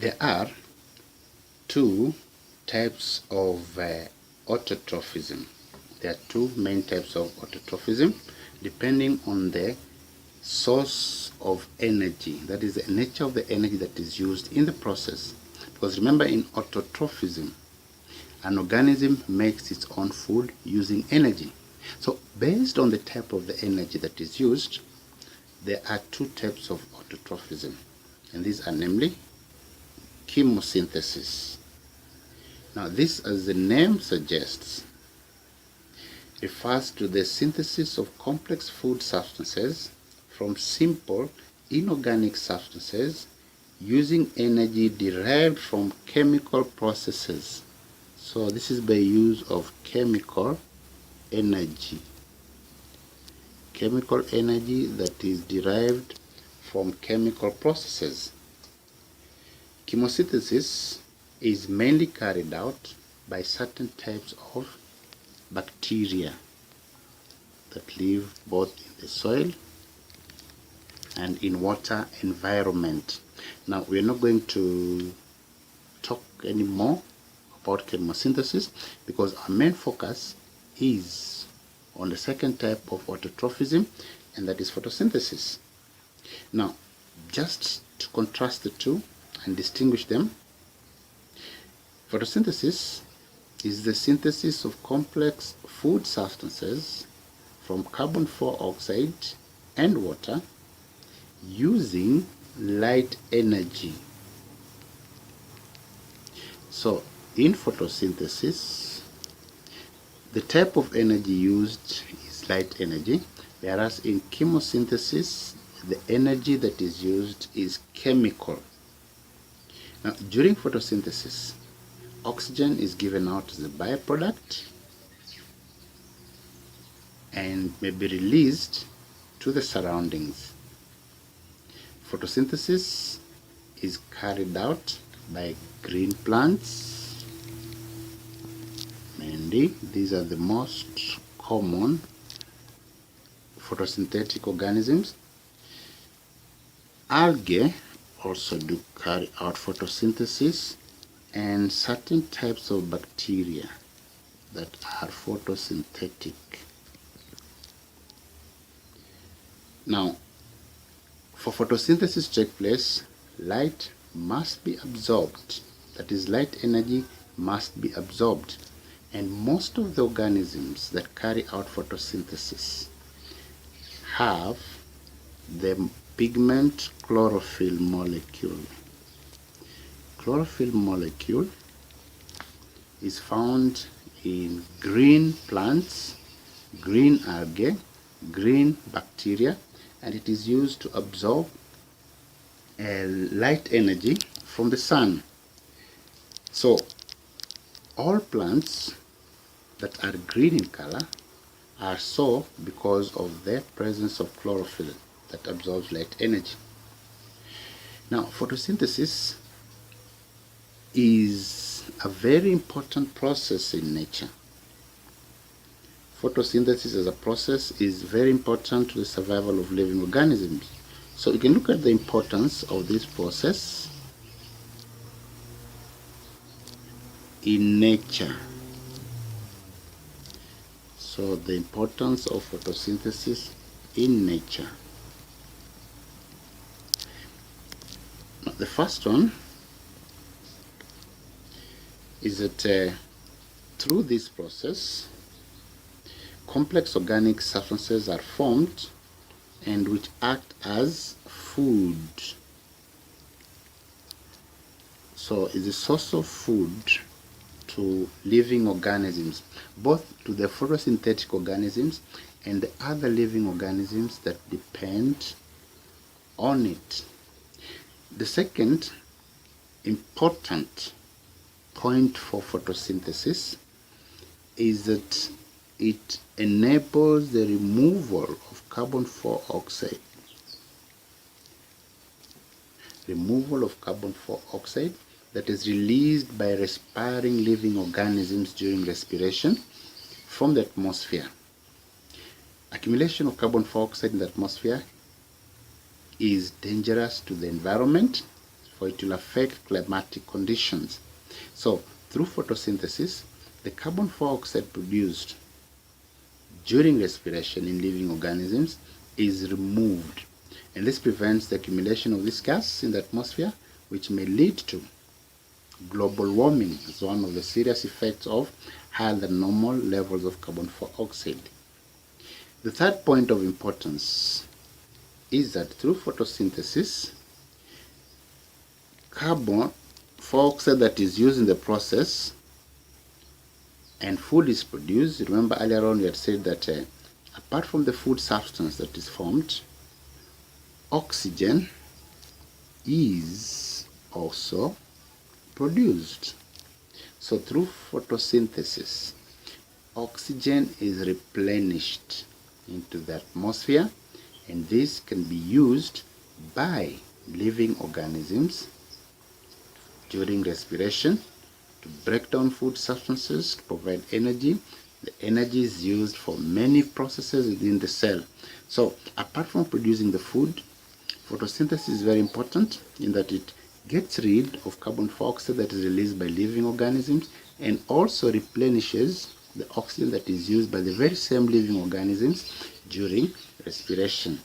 There are two types of autotrophism. There are two main types of autotrophism depending on the source of energy, that is the nature of the energy that is used in the process. Because remember, in autotrophism, an organism makes its own food using energy. So based on the type of the energy that is used, there are two types of autotrophism, and these are namely chemosynthesis. Now this, as the name suggests, refers to the synthesis of complex food substances from simple inorganic substances using energy derived from chemical processes. So this is by use of chemical energy. Chemical energy that is derived from chemical processes. Chemosynthesis is mainly carried out by certain types of bacteria that live both in the soil and in water environment. Now we are not going to talk anymore about chemosynthesis because our main focus is on the second type of autotrophism, and that is photosynthesis. Now, just to contrast the two and distinguish them, photosynthesis is the synthesis of complex food substances from carbon dioxide and water using light energy. So in photosynthesis, the type of energy used is light energy, whereas in chemosynthesis, the energy that is used is chemical. Now, during photosynthesis, oxygen is given out as a byproduct and may be released to the surroundings. Photosynthesis is carried out by green plants. Mainly, these are the most common photosynthetic organisms. Algae also do carry out photosynthesis, and certain types of bacteria that are photosynthetic. Now, for photosynthesis to take place, light must be absorbed. That is, light energy must be absorbed. And most of the organisms that carry out photosynthesis have the pigment chlorophyll molecule. Chlorophyll molecule is found in green plants, green algae, green bacteria, and it is used to absorb light energy from the sun. So all plants that are green in color are so because of the presence of chlorophyll that absorbs light energy. Now, photosynthesis is a very important process in nature. Photosynthesis as a process is very important to the survival of living organisms. So you can look at the importance of this process in nature. So the importance of photosynthesis in nature. Now, the first one is that through this process, complex organic substances are formed and which act as food. So it's a source of food to living organisms, both to the photosynthetic organisms and the other living organisms that depend on it. The second important point for photosynthesis is that it enables the removal of carbon dioxide. Removal of carbon dioxide that is released by respiring living organisms during respiration from the atmosphere. Accumulation of carbon dioxide in the atmosphere is dangerous to the environment or it will affect climatic conditions. So through photosynthesis, the carbon dioxide produced during respiration in living organisms is removed, and this prevents the accumulation of this gas in the atmosphere, which may lead to global warming as one of the serious effects of higher than normal levels of carbon dioxide. The third point of importance is that through photosynthesis, carbon dioxide that is used in the process and food is produced. Remember earlier on we had said that apart from the food substance that is formed, oxygen is also produced. So through photosynthesis, oxygen is replenished into the atmosphere, and this can be used by living organisms during respiration to break down food substances to provide energy. The energy is used for many processes within the cell. So apart from producing the food, photosynthesis is very important in that it gets rid of carbon dioxide that is released by living organisms and also replenishes the oxygen that is used by the very same living organisms during respiration.